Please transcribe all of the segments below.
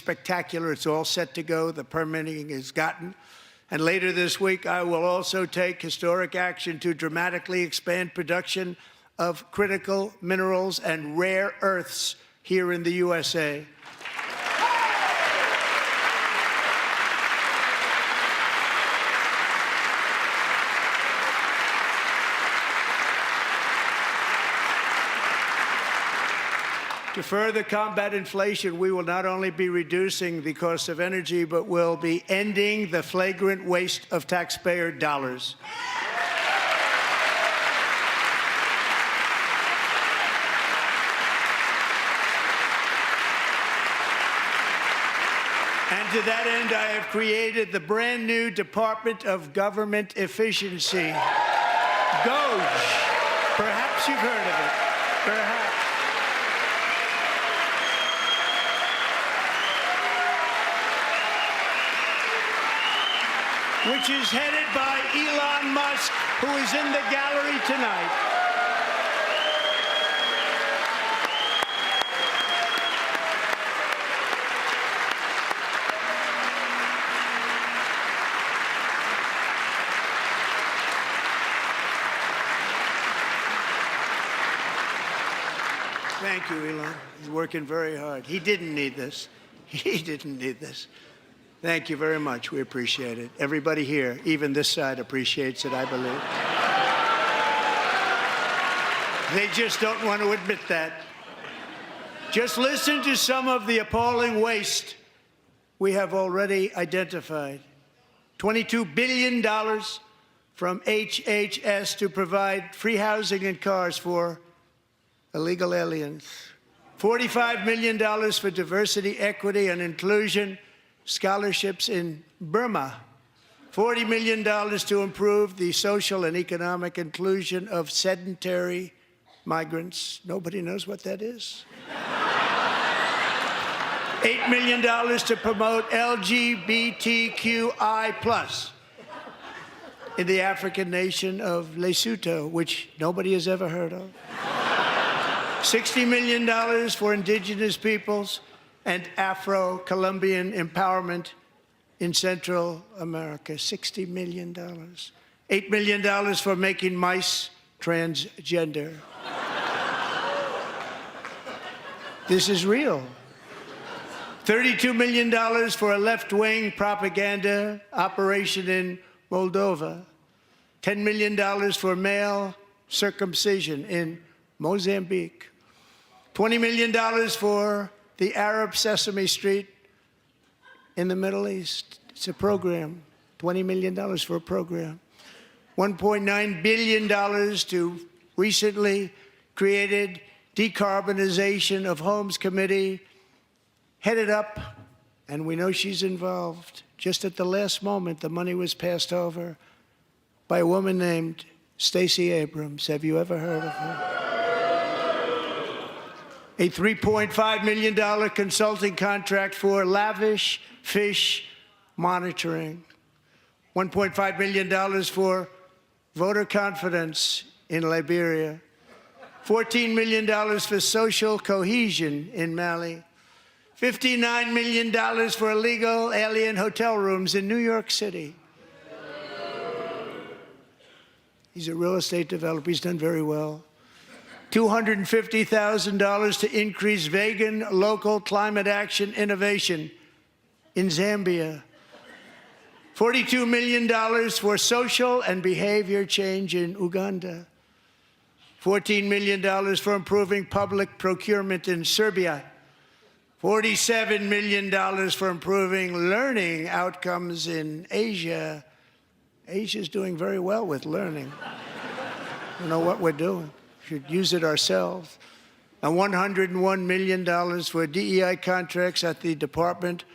spectacular. It's all set to go. The permitting is gotten. And later this week, I will also take historic action to dramatically expand production of critical minerals and rare earths here in the USA. To further combat inflation, we will not only be reducing the cost of energy, but will be ending the flagrant waste of taxpayer dollars. And to that end, I have created the brand new Department of Government Efficiency, DOGE. Perhaps you've heard of it. Perhaps. Which is headed by Elon Musk, who is in the gallery tonight. Thank you, Elon. He's working very hard. He didn't need this. He didn't need this. Thank you very much. We appreciate it. Everybody here, even this side, appreciates it, I believe. They just don't want to admit that. Just listen to some of the appalling waste we have already identified. $22 billion from HHS to provide free housing and cars for illegal aliens. $45 million for diversity, equity, and inclusion scholarships in Burma, $40 million to improve the social and economic inclusion of sedentary migrants. Nobody knows what that is. $8 million to promote LGBTQI+ in the African nation of Lesotho, which nobody has ever heard of. $60 million for indigenous peoples and Afro-Colombian empowerment in Central America, $60 million. $8 million for making mice transgender. This is real. $32 million for a left-wing propaganda operation in Moldova. $10 million for male circumcision in Mozambique. $20 million for the Arab Sesame Street in the Middle East. It's a program, $20 million for a program. $1.9 billion to recently created Decarbonization of Homes Committee, headed up, and we know she's involved. Just at the last moment, the money was passed over by a woman named Stacey Abrams. Have you ever heard of her? A $3.5 million consulting contract for lavish fish monitoring. $1.5 million for voter confidence in Liberia. $14 million for social cohesion in Mali. $59 million for illegal alien hotel rooms in New York City. He's a real estate developer. He's done very well. $250,000 to increase vegan local climate action innovation in Zambia. $42 million for social and behavior change in Uganda. $14 million for improving public procurement in Serbia. $47 million for improving learning outcomes in Asia. Asia's doing very well with learning. I don't know what we're doing. Should use it ourselves. And $101 million for DEI contracts at the Department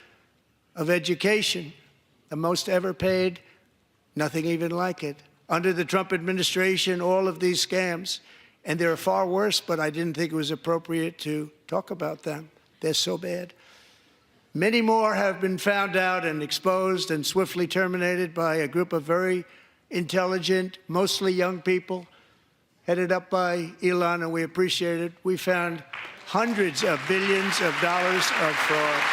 of Education, the most ever paid, nothing even like it. Under the Trump administration, all of these scams, and they're far worse, but I didn't think it was appropriate to talk about them. They're so bad. Many more have been found out and exposed and swiftly terminated by a group of very intelligent, mostly young people, headed up by Elon, and we appreciate it. We found hundreds of billions of dollars of fraud.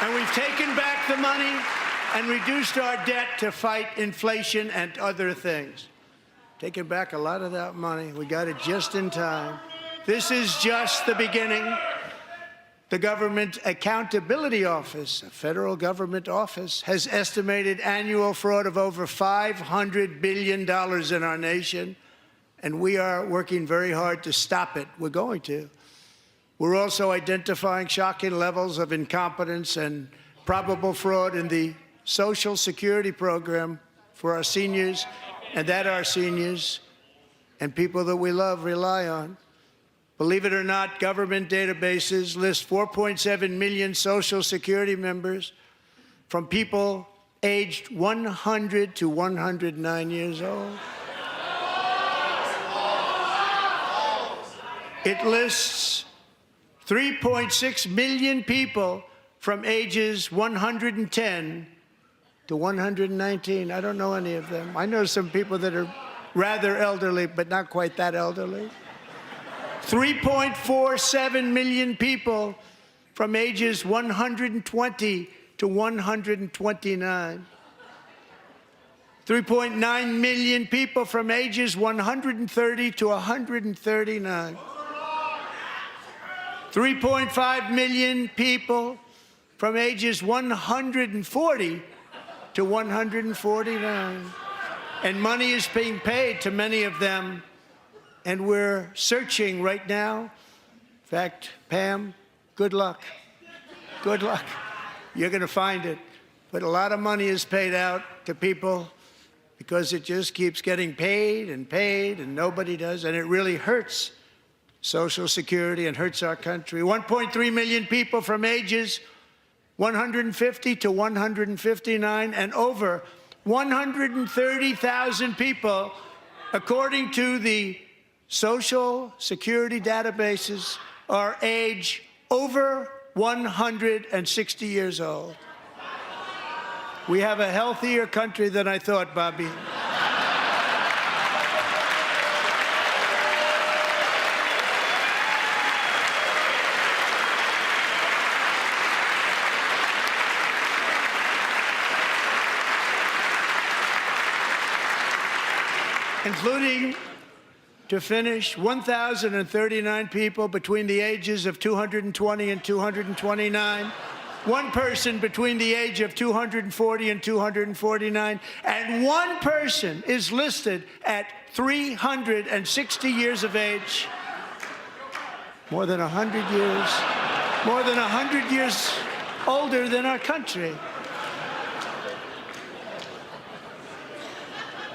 And we've taken back the money and reduced our debt to fight inflation and other things. Taking back a lot of that money. We got it just in time. This is just the beginning. The Government Accountability Office, a federal government office, has estimated annual fraud of over $500 billion in our nation, and we are working very hard to stop it. We're going to. We're also identifying shocking levels of incompetence and probable fraud in the Social Security program for our seniors, and that our seniors and people that we love rely on. Believe it or not, government databases list 4.7 million Social Security members from people aged 100 to 109 years old. It lists 3.6 million people from ages 110 to 119. I don't know any of them. I know some people that are rather elderly, but not quite that elderly. 3.47 million people from ages 120 to 129. 3.9 million people from ages 130 to 139. 3.5 million people from ages 140 to 149. And money is being paid to many of them. And we're searching right now. In fact, Pam, good luck. Good luck. You're going to find it. But a lot of money is paid out to people because it just keeps getting paid, and nobody does. And it really hurts Social Security and hurts our country. 1.3 million people from ages 150 to 159, and over 130,000 people, according to the Social Security databases, are age over 160 years old. We have a healthier country than I thought, Bobby. Including, to finish, 1,039 people between the ages of 220 and 229, one person between the age of 240 and 249, and one person is listed at 360 years of age. More than 100 years older than our country.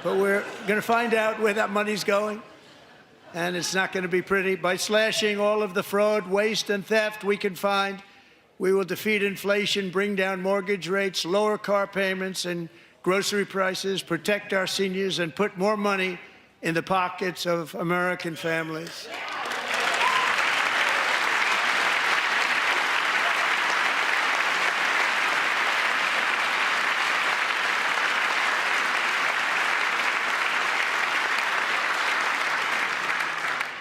But we're going to find out where that money's going, and it's not going to be pretty. By slashing all of the fraud, waste, and theft we can find, we will defeat inflation, bring down mortgage rates, lower car payments and grocery prices, protect our seniors, and put more money in the pockets of American families.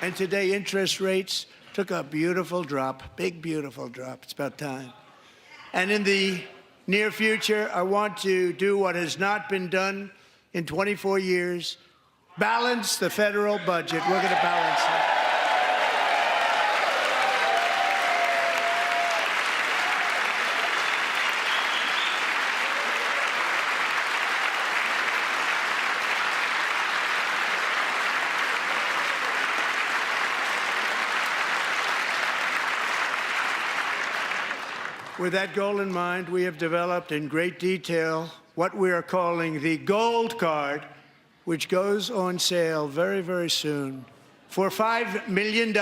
And today, interest rates took a beautiful drop, big, beautiful drop. It's about time. And in the near future, I want to do what has not been done in 24 years, balance the federal budget. We're going to balance it. With that goal in mind, we have developed in great detail what we are calling the Gold Card, which goes on sale very, very soon. For $5 million,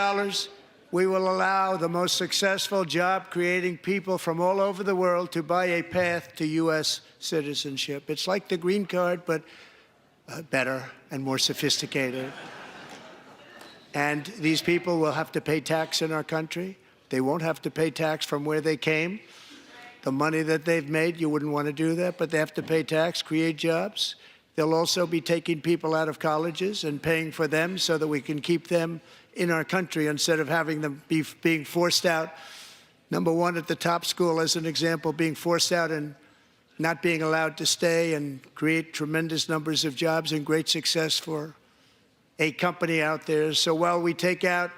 we will allow the most successful job-creating people from all over the world to buy a path to U.S. citizenship. It's like the green card, but better and more sophisticated. And these people will have to pay tax in our country. They won't have to pay tax from where they came. The money that they've made, you wouldn't want to do that, but they have to pay tax, create jobs. They'll also be taking people out of colleges and paying for them so that we can keep them in our country instead of having them being forced out Number one at the top school, as an example, being forced out and not being allowed to stay, and create tremendous numbers of jobs and great success for a company out there. So while we take out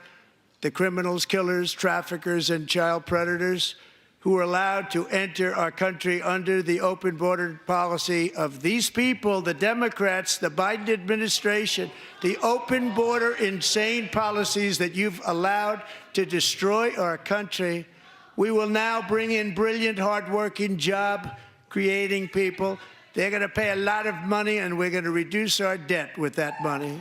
the criminals, killers, traffickers, and child predators who are allowed to enter our country under the open border policy of these people, the Democrats, the Biden administration, the open border insane policies that you've allowed to destroy our country, we will now bring in brilliant, hardworking, job-creating people. They're going to pay a lot of money, and we're going to reduce our debt with that money.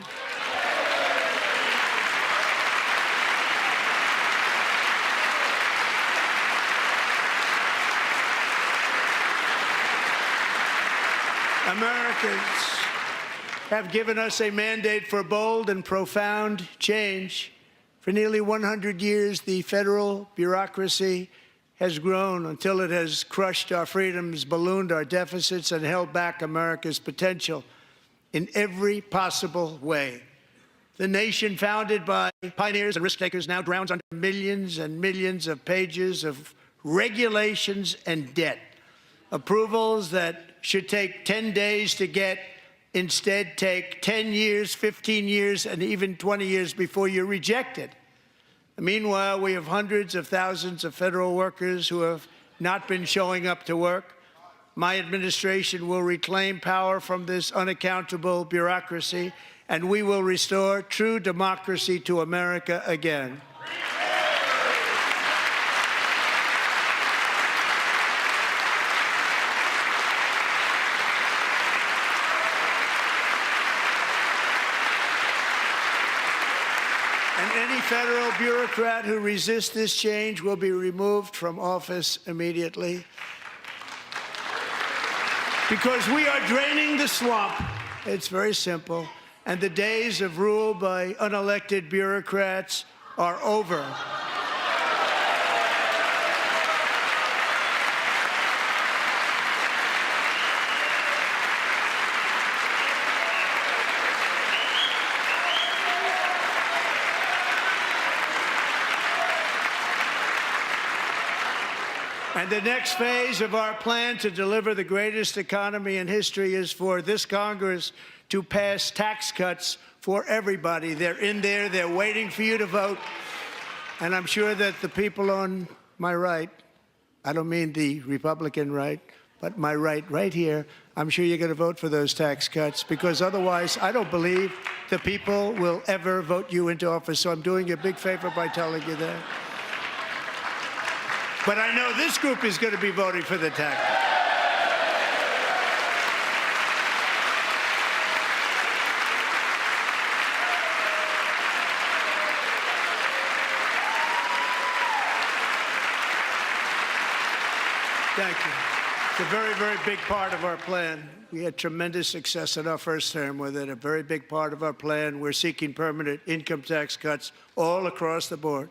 Americans have given us a mandate for bold and profound change. For nearly 100 years, the federal bureaucracy has grown until it has crushed our freedoms, ballooned our deficits, and held back America's potential in every possible way. The nation founded by pioneers and risk-takers now drowns under millions and millions of pages of regulations and debt. Approvals that should take 10 days to get instead take 10 years, 15 years, and even 20 years before you're rejected. Meanwhile, we have hundreds of thousands of federal workers who have not been showing up to work. My administration will reclaim power from this unaccountable bureaucracy, and we will restore true democracy to America again. And any federal bureaucrat who resists this change will be removed from office immediately. Because we are draining the swamp. It's very simple. And the days of rule by unelected bureaucrats are over. And the next phase of our plan to deliver the greatest economy in history is for this Congress to pass tax cuts for everybody. They're in there. They're waiting for you to vote. And I'm sure that the people on my right, I don't mean the Republican right, but my right here, I'm sure you're going to vote for those tax cuts, because otherwise I don't believe the people will ever vote you into office. So I'm doing you a big favor by telling you that. But I know this group is going to be voting for the tax. Thank you. It's a very, very big part of our plan. We had tremendous success in our first term with it. A very big part of our plan. We're seeking permanent income tax cuts all across the board.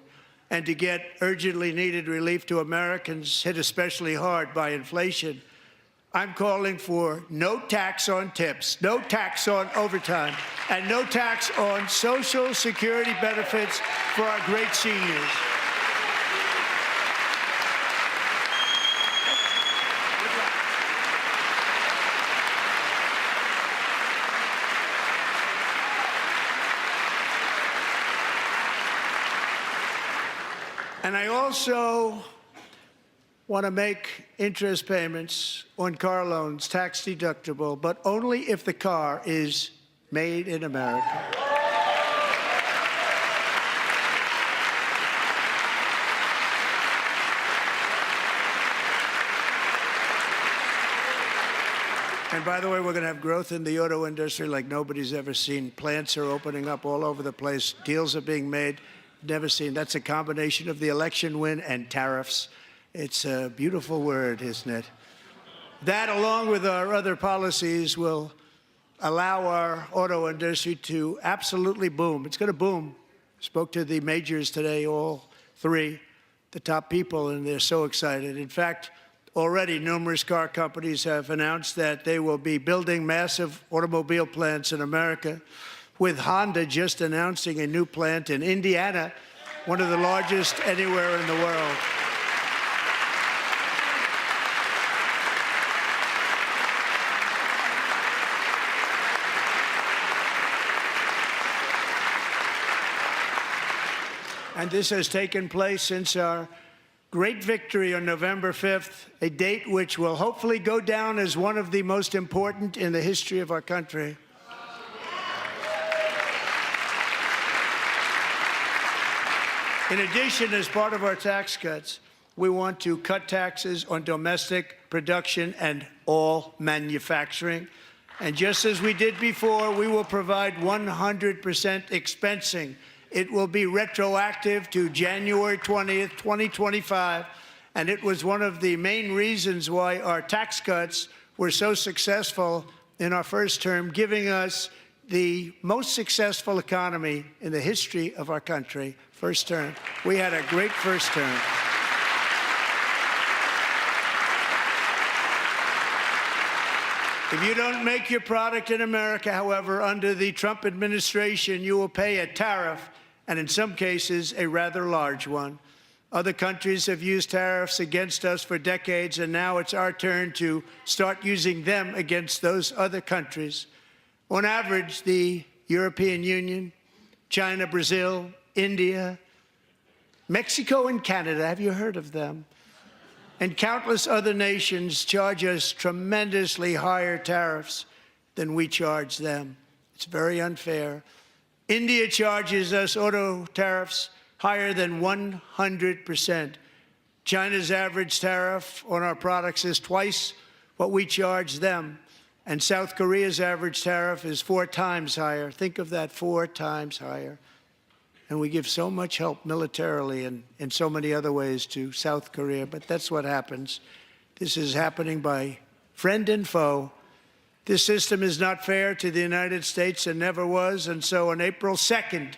And to get urgently needed relief to Americans hit especially hard by inflation, I'm calling for no tax on tips, no tax on overtime, and no tax on Social Security benefits for our great seniors. And I also want to make interest payments on car loans tax deductible, but only if the car is made in America. And by the way, we're going to have growth in the auto industry like nobody's ever seen. Plants are opening up all over the place. Deals are being made. Never seen. That's a combination of the election win and tariffs. It's a beautiful word, isn't it? That, along with our other policies, will allow our auto industry to absolutely boom. It's going to boom. Spoke to the majors today, all three, the top people, and they're so excited. In fact, already numerous car companies have announced that they will be building massive automobile plants in America, with Honda just announcing a new plant in Indiana, one of the largest anywhere in the world. And this has taken place since our great victory on November 5th, a date which will hopefully go down as one of the most important in the history of our country. In addition, as part of our tax cuts, we want to cut taxes on domestic production and all manufacturing. And just as we did before, we will provide 100% expensing. It will be retroactive to January 20th, 2025. And it was one of the main reasons why our tax cuts were so successful in our first term, giving us the most successful economy in the history of our country. First term. We had a great first term. If you don't make your product in America, however, under the Trump administration, you will pay a tariff, and in some cases, a rather large one. Other countries have used tariffs against us for decades, and now it's our turn to start using them against those other countries. On average, the European Union, China, Brazil, India, Mexico, and Canada, have you heard of them? And countless other nations charge us tremendously higher tariffs than we charge them. It's very unfair. India charges us auto tariffs higher than 100%. China's average tariff on our products is twice what we charge them. And South Korea's average tariff is 4 times higher. Think of that, 4 times higher. And we give so much help militarily and in so many other ways to South Korea, but that's what happens. This is happening by friend and foe. This system is not fair to the United States and never was, and so on April 2nd,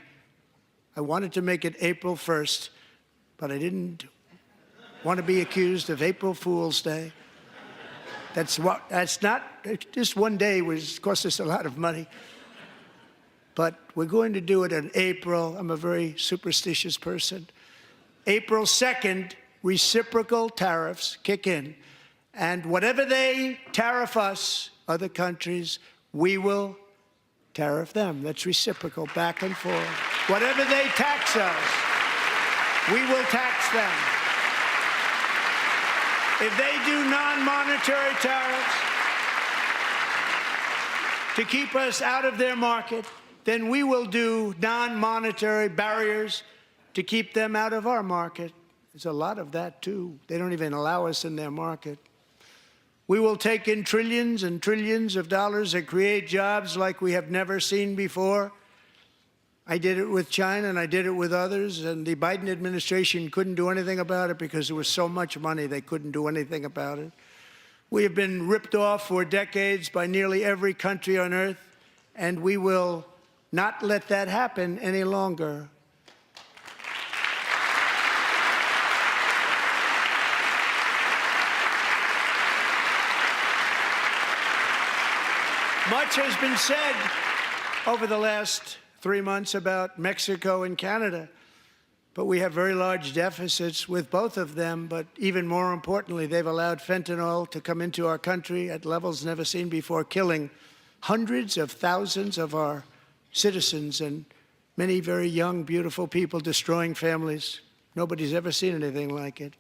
I wanted to make it April 1st, but I didn't want to be accused of April Fool's Day. That's not, just one day cost us a lot of money. But we're going to do it in April. I'm a very superstitious person. April 2nd, reciprocal tariffs kick in. And whatever they tariff us, other countries, we will tariff them. That's reciprocal, back and forth. Whatever they tax us, we will tax them. If they do non-monetary tariffs to keep us out of their market, then we will do non-monetary barriers to keep them out of our market. There's a lot of that, too. They don't even allow us in their market. We will take in trillions and trillions of dollars and create jobs like we have never seen before. I did it with China, and I did it with others, and the Biden administration couldn't do anything about it because there was so much money they couldn't do anything about it. We have been ripped off for decades by nearly every country on earth, and we will not let that happen any longer. Much has been said over the last 3 months about Mexico and Canada, but we have very large deficits with both of them. But even more importantly, they've allowed fentanyl to come into our country at levels never seen before, killing hundreds of thousands of our citizens and many very young, beautiful people, destroying families. Nobody's ever seen anything like it.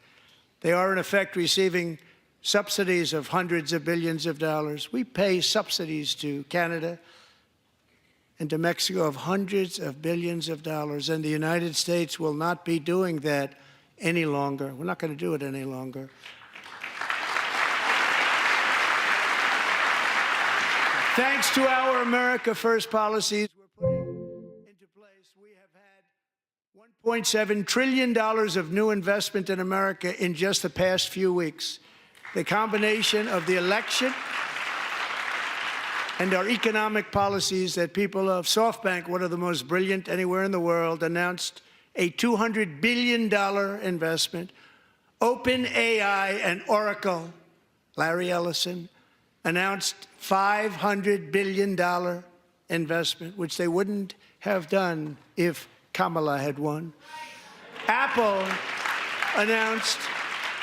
They are, in effect, receiving subsidies of hundreds of billions of dollars. We pay subsidies to Canada and to Mexico of hundreds of billions of dollars, and the United States will not be doing that any longer. We're not going to do it any longer. Thanks to our America First policies we're putting into place, we have had $1.7 trillion of new investment in America in just the past few weeks. The combination of the election and our economic policies that people of SoftBank, one of the most brilliant anywhere in the world, announced a $200 billion investment. OpenAI and Oracle, Larry Ellison, announced $500 billion investment, which they wouldn't have done if Kamala had won. Apple announced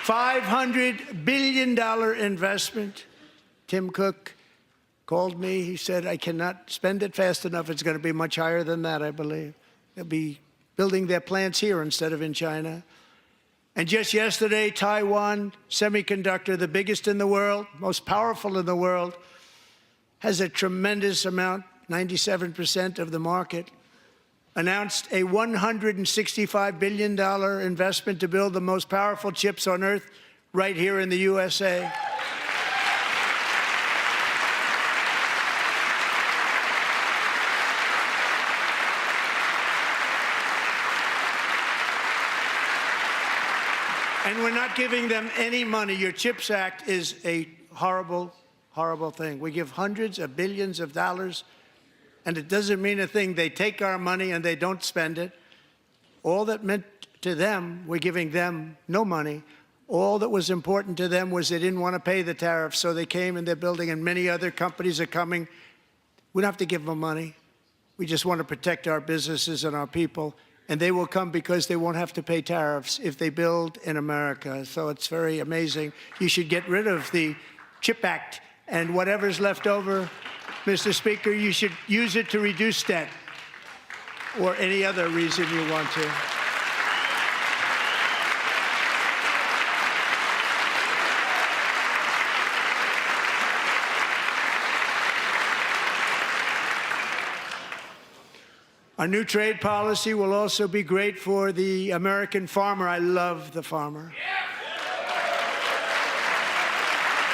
$500 billion investment. Tim Cook called me. He said, I cannot spend it fast enough. It's going to be much higher than that, I believe. It'll be building their plants here instead of in China. And just yesterday, Taiwan Semiconductor, the biggest in the world, most powerful in the world, has a tremendous amount, 97% of the market, announced a $165 billion investment to build the most powerful chips on earth right here in the USA. And we're not giving them any money. Your CHIPS Act is a horrible, horrible thing. We give hundreds of billions of dollars, and it doesn't mean a thing. They take our money and they don't spend it. All that meant to them, we're giving them no money. All that was important to them was they didn't want to pay the tariffs, so they came and they're building, and many other companies are coming. We don't have to give them money. We just want to protect our businesses and our people. And they will come because they won't have to pay tariffs if they build in America. So it's very amazing. You should get rid of the CHIP Act, and whatever's left over, Mr. Speaker, you should use it to reduce debt or any other reason you want to. Our new trade policy will also be great for the American farmer. I love the farmer.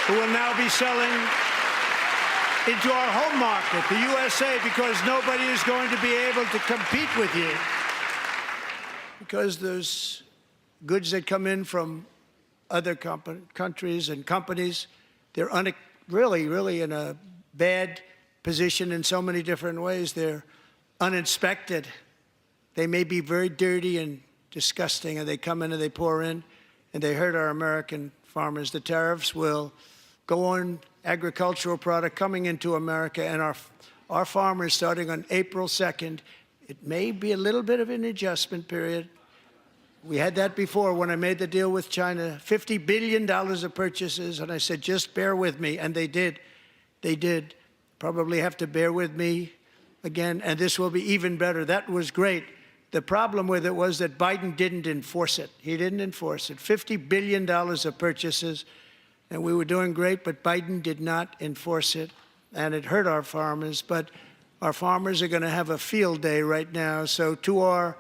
Who will now be selling into our home market, the USA, because nobody is going to be able to compete with you. Because there's goods that come in from other countries and companies. They're really in a bad position in so many different ways. They're uninspected. They may be very dirty and disgusting, and they come in and they pour in, and they hurt our American farmers. The tariffs will go on agricultural product coming into America, and our farmers, starting on April 2nd, it may be a little bit of an adjustment period. We had that before when I made the deal with China, $50 billion of purchases, and I said, just bear with me, and they did. They did. Probably have to bear with me again, and this will be even better. That was great. The problem with it was that Biden didn't enforce it. He didn't enforce it. $50 billion of purchases, and we were doing great, but Biden did not enforce it, and it hurt our farmers. But our farmers are going to have a field day right now. So to our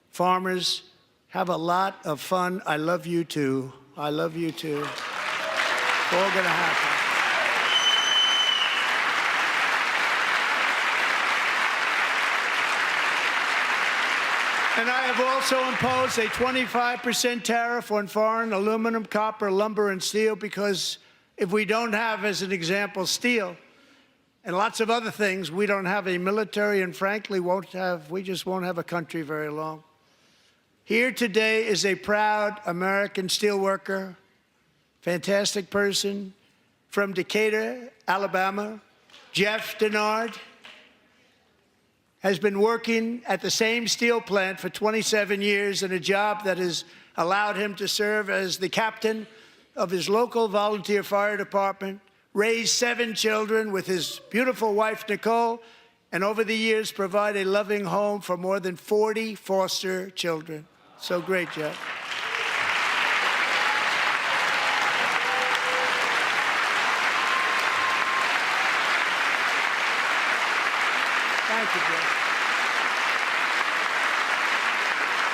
farmers, have a lot of fun. I love you too. I love you too. It's all going to happen. And I have also imposed a 25% tariff on foreign aluminum, copper, lumber, and steel, because if we don't have, as an example, steel and lots of other things, we don't have a military, and frankly, we just won't have a country very long. Here today is a proud American steelworker, fantastic person from Decatur, Alabama, Jeff Denard. Has been working at the same steel plant for 27 years in a job that has allowed him to serve as the captain of his local volunteer fire department, raise 7 children with his beautiful wife, Nicole, and over the years provide a loving home for more than 40 foster children. So great, Jeff. Thank you, Jeff.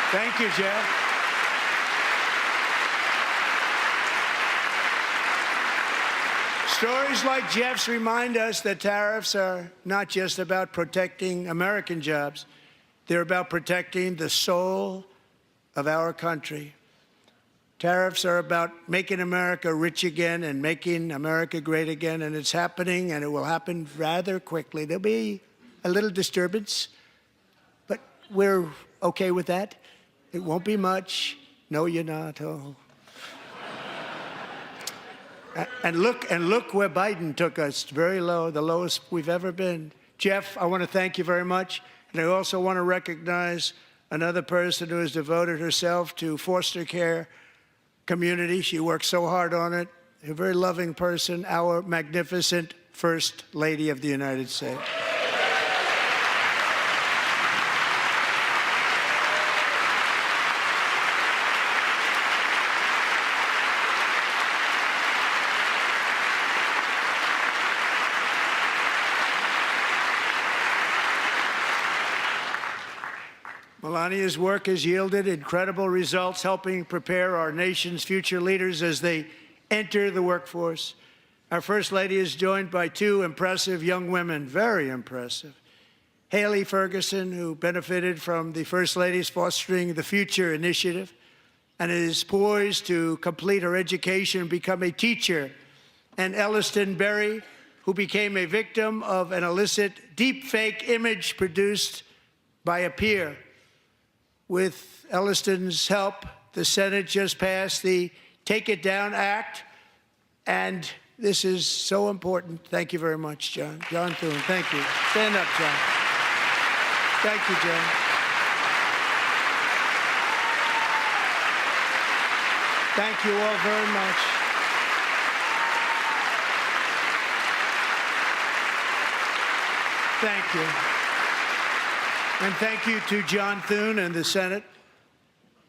Thank you, Jeff. Stories like Jeff's remind us that tariffs are not just about protecting American jobs. They're about protecting the soul of our country. Tariffs are about making America rich again and making America great again, and it's happening, and it will happen rather quickly. There'll be a little disturbance, but we're okay with that. It won't be much. No, you're not. Oh. And look where Biden took us. Very low, the lowest we've ever been. Jeff, I want to thank you very much. And I also want to recognize another person who has devoted herself to foster care community. She works so hard on it. A very loving person, our magnificent First Lady of the United States. Melania's work has yielded incredible results, helping prepare our nation's future leaders as they enter the workforce. Our First Lady is joined by two impressive young women, very impressive. Haley Ferguson, who benefited from the First Lady's Fostering the Future initiative and is poised to complete her education and become a teacher. And Elliston Berry, who became a victim of an illicit deepfake image produced by a peer. With Elliston's help, the Senate just passed the Take It Down Act, and this is so important. Thank you very much, John. John Thune, thank you. Stand up, John. Thank you, John. Thank you all very much. Thank you. And thank you to John Thune and the Senate.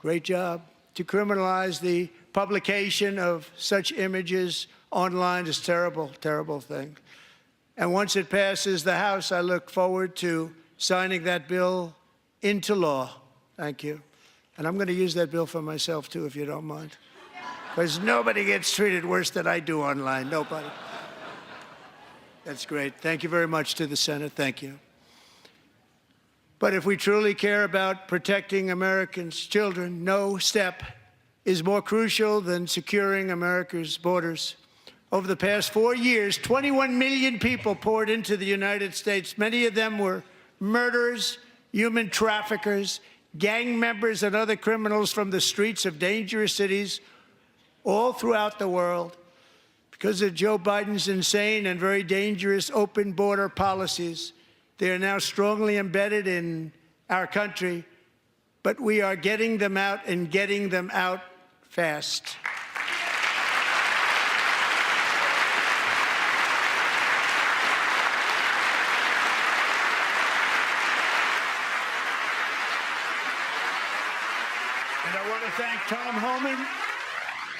Great job. To criminalize the publication of such images online is a terrible, terrible thing. And once it passes the House, I look forward to signing that bill into law. Thank you. And I'm going to use that bill for myself, too, if you don't mind. Because nobody gets treated worse than I do online. Nobody. That's great. Thank you very much to the Senate. Thank you. But if we truly care about protecting Americans' children, no step is more crucial than securing America's borders. Over the past 4 years, 21 million people poured into the United States. Many of them were murderers, human traffickers, gang members, and other criminals from the streets of dangerous cities all throughout the world. Because of Joe Biden's insane and very dangerous open border policies, they are now strongly embedded in our country, but we are getting them out and getting them out fast. And I want to thank Tom Homan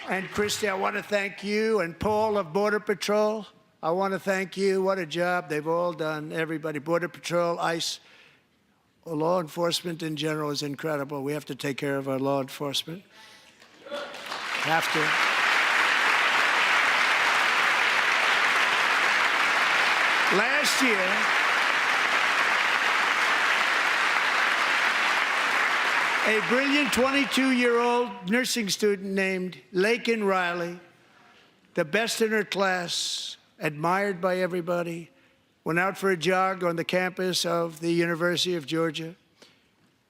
and Christy. I want to thank you and Paul of Border Patrol. I want to thank you. What a job they've all done. Everybody, Border Patrol, ICE, law enforcement in general is incredible. We have to take care of our law enforcement. Have to. Last year, a brilliant 22-year-old nursing student named Laken Riley, the best in her class, admired by everybody, went out for a jog on the campus of the University of Georgia.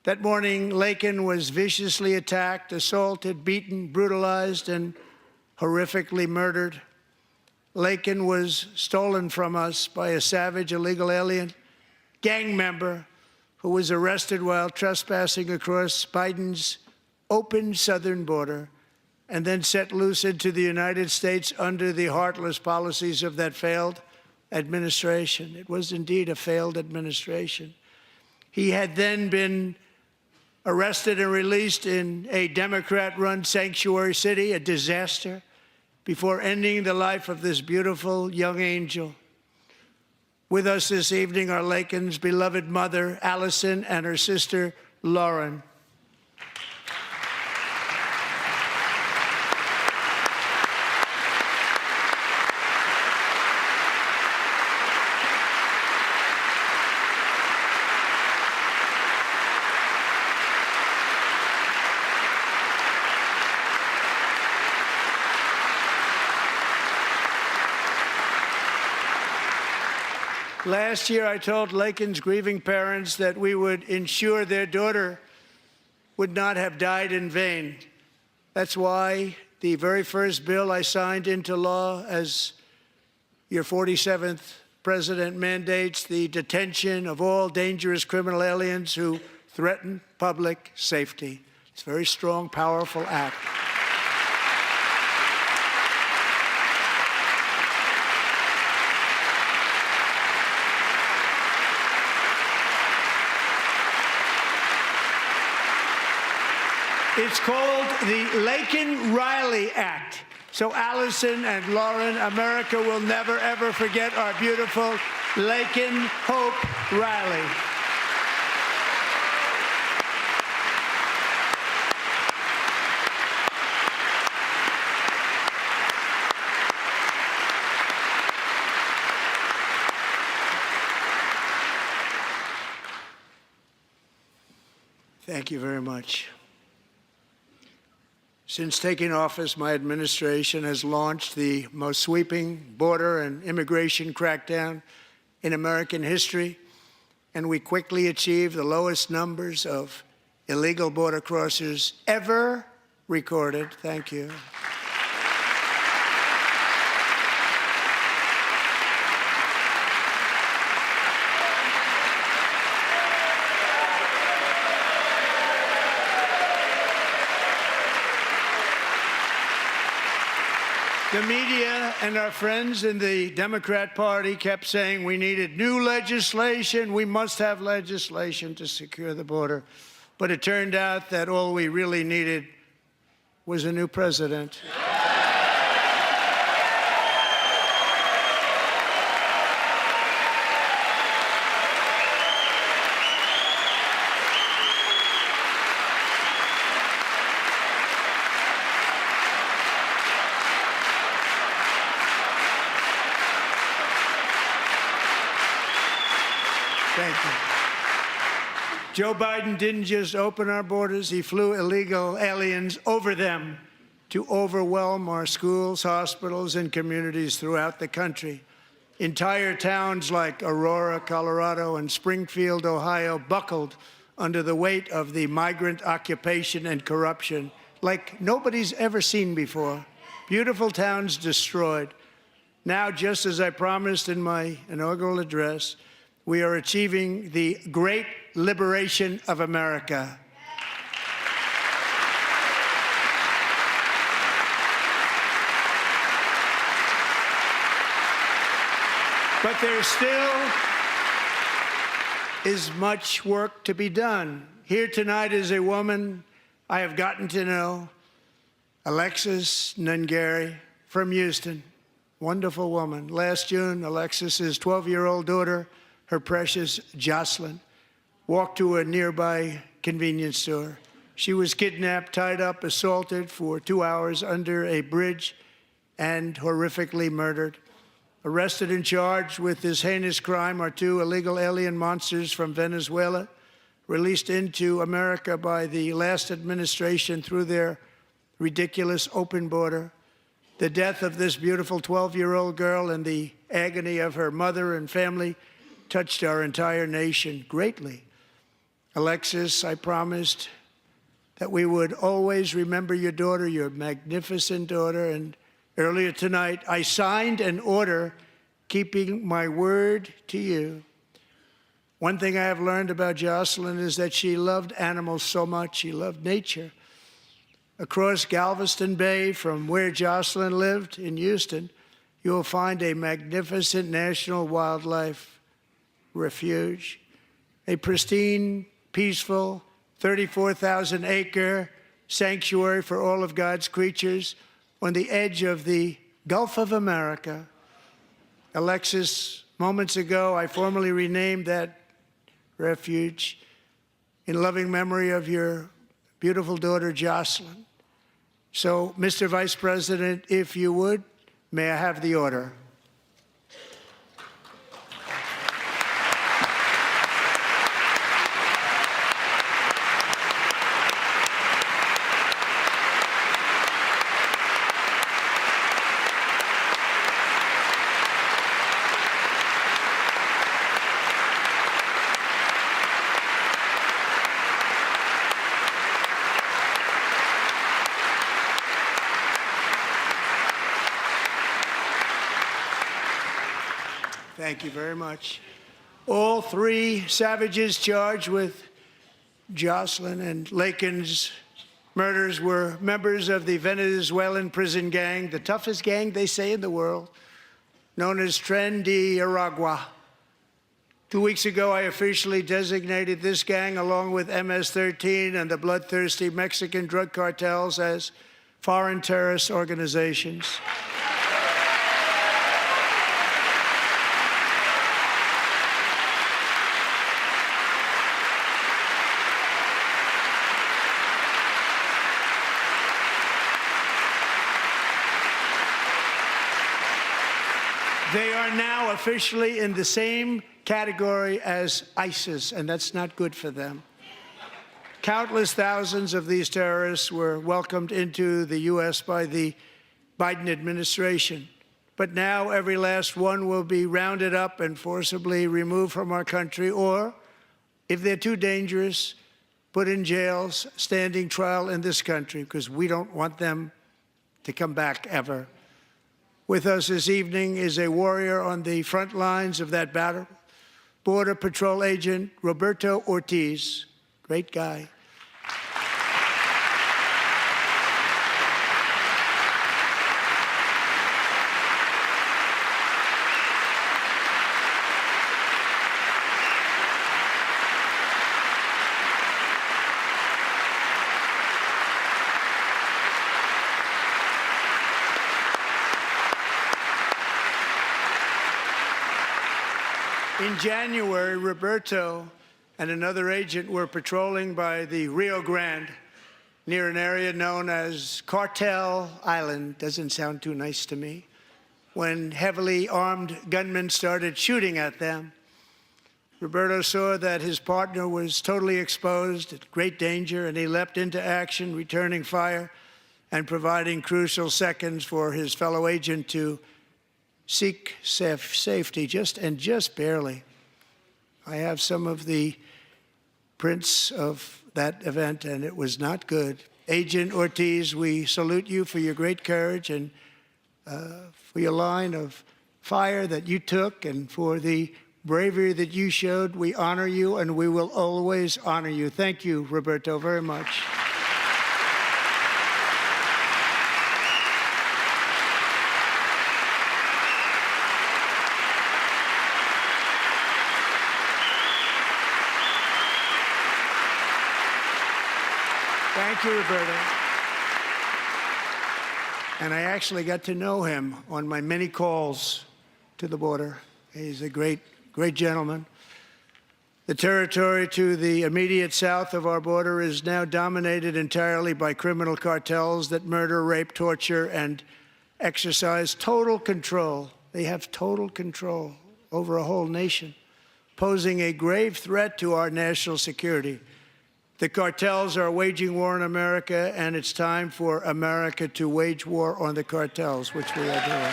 That morning, Laken was viciously attacked, assaulted, beaten, brutalized, and horrifically murdered. Laken was stolen from us by a savage illegal alien gang member who was arrested while trespassing across Biden's open southern border and then set loose into the United States under the heartless policies of that failed administration. It was indeed a failed administration. He had then been arrested and released in a Democrat-run sanctuary city, a disaster, before ending the life of this beautiful young angel. With us this evening are Laken's beloved mother, Allison, and her sister, Lauren. Last year, I told Laken's grieving parents that we would ensure their daughter would not have died in vain. That's why the very first bill I signed into law as your 47th president mandates the detention of all dangerous criminal aliens who threaten public safety. It's a very strong, powerful act. It's called the Laken-Riley Act. So Allison and Lauren, America will never, ever forget our beautiful Laken Hope Riley. Thank you very much. Since taking office, my administration has launched the most sweeping border and immigration crackdown in American history, and we quickly achieved the lowest numbers of illegal border crossers ever recorded. Thank you. The media and our friends in the Democrat Party kept saying we needed new legislation. We must have legislation to secure the border. But it turned out that all we really needed was a new president. Thank you. Joe Biden didn't just open our borders, he flew illegal aliens over them to overwhelm our schools, hospitals, and communities throughout the country. Entire towns like Aurora, Colorado, and Springfield, Ohio, buckled under the weight of the migrant occupation and corruption like nobody's ever seen before. Beautiful towns destroyed. Now, just as I promised in my inaugural address, we are achieving the great liberation of America. But there still is much work to be done. Here tonight is a woman I have gotten to know, Alexis Nungari from Houston. Wonderful woman. Last June, Alexis's 12-year-old daughter, her precious Jocelyn, walked to a nearby convenience store. She was kidnapped, tied up, assaulted for 2 hours under a bridge, and horrifically murdered. Arrested and charged with this heinous crime are 2 illegal alien monsters from Venezuela, released into America by the last administration through their ridiculous open border. The death of this beautiful 12-year-old girl and the agony of her mother and family touched our entire nation greatly. Alexis, I promised that we would always remember your daughter, your magnificent daughter, and earlier tonight I signed an order keeping my word to you. One thing I have learned about Jocelyn is that she loved animals so much. She loved nature. Across Galveston Bay, from where Jocelyn lived in Houston, you will find a magnificent national wildlife refuge, a pristine, peaceful, 34,000-acre sanctuary for all of God's creatures on the edge of the Gulf of America. Alexis, moments ago, I formally renamed that refuge in loving memory of your beautiful daughter, Jocelyn. So, Mr. Vice President, if you would, may I have the order? Thank you very much. All 3 savages charged with Jocelyn and Lakin's murders were members of the Venezuelan prison gang, the toughest gang, they say, in the world, known as Tren de Aragua. 2 weeks ago, I officially designated this gang, along with MS-13 and the bloodthirsty Mexican drug cartels, as foreign terrorist organizations. They are now officially in the same category as ISIS, and that's not good for them. Countless thousands of these terrorists were welcomed into the U.S. by the Biden administration. But now every last one will be rounded up and forcibly removed from our country, or, if they're too dangerous, put in jails, standing trial in this country, because we don't want them to come back ever. With us this evening is a warrior on the front lines of that battle, Border Patrol Agent Roberto Ortiz. Great guy. In January, Roberto and another agent were patrolling by the Rio Grande near an area known as Cartel Island. Doesn't sound too nice to me. When heavily armed gunmen started shooting at them, Roberto saw that his partner was totally exposed, at great danger, and he leapt into action, returning fire and providing crucial seconds for his fellow agent to seek safety, just barely. I have some of the prints of that event, and it was not good. Agent Ortiz, we salute you for your great courage and for your line of fire that you took and for the bravery that you showed. We honor you, and we will always honor you. Thank you, Roberto, very much. Thank you, Roberto. And I actually got to know him on my many calls to the border. He's a great gentleman. The territory to the immediate south of our border is now dominated entirely by criminal cartels that murder, rape, torture, and exercise total control. They have total control over a whole nation, posing a grave threat to our national security. The cartels are waging war in America, and it's time for America to wage war on the cartels, which we are doing.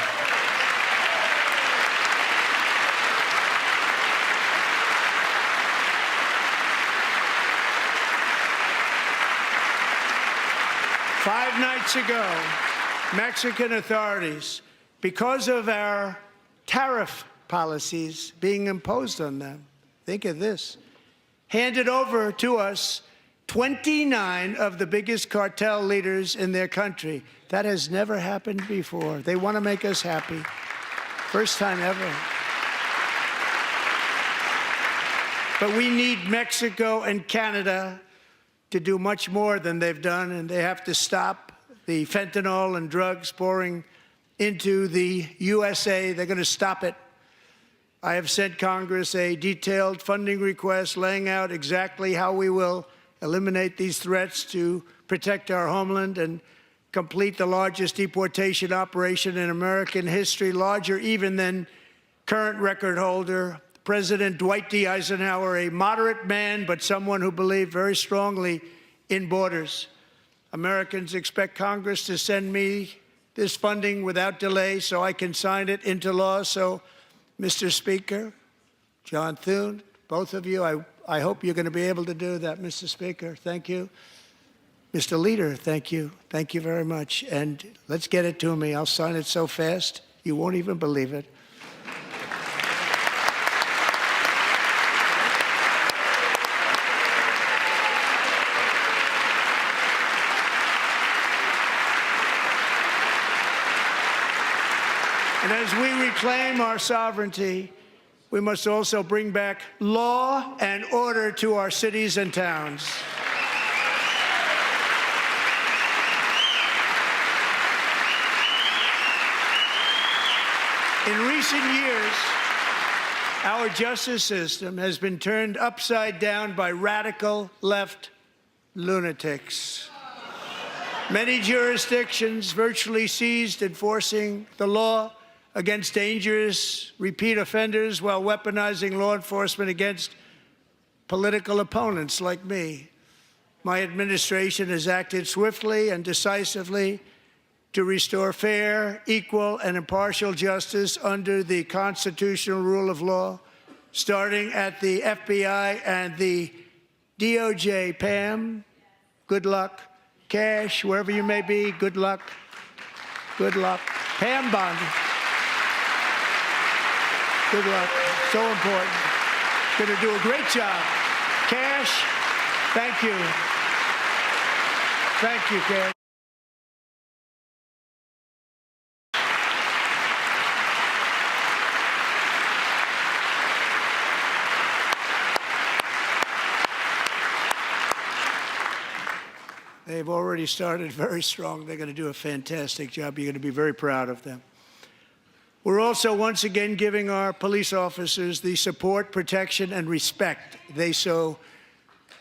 Five nights ago, Mexican authorities, because of our tariff policies being imposed on them, think of this, handed over to us 29 of the biggest cartel leaders in their country. That has never happened before. They want to make us happy. First time ever. But we need Mexico and Canada to do much more than they've done, and they have to stop the fentanyl and drugs pouring into the USA. They're going to stop it. I have sent Congress a detailed funding request laying out exactly how we will eliminate these threats to protect our homeland and complete the largest deportation operation in American history, larger even than current record holder, President Dwight D. Eisenhower, a moderate man, but someone who believed very strongly in borders. Americans expect Congress to send me this funding without delay so I can sign it into law. So, Mr. Speaker, John Thune, both of you, I hope you're going to be able to do that, Mr. Speaker. Thank you. Mr. Leader, thank you. Thank you very much. And let's get it to me. I'll sign it so fast, you won't even believe it. And as we reclaim our sovereignty, we must also bring back law and order to our cities and towns. In recent years, our justice system has been turned upside down by radical left lunatics. Many jurisdictions virtually ceased enforcing the law against dangerous repeat offenders while weaponizing law enforcement against political opponents like me. My administration has acted swiftly and decisively to restore fair, equal, and impartial justice under the constitutional rule of law, starting at the FBI and the DOJ. Pam, good luck. Kash, wherever you may be, good luck. Good luck. Pam Bondi, good luck. So important. Going to do a great job. Kash, thank you. Thank you, Kash. They've already started very strong. They're going to do a fantastic job. You're going to be very proud of them. We're also once again giving our police officers the support, protection, and respect they so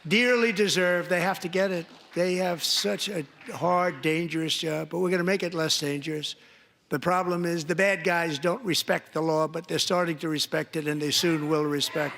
dearly deserve. They have to get it. They have such a hard, dangerous job, but we're going to make it less dangerous. The problem is the bad guys don't respect the law, but they're starting to respect it, and they soon will respect it.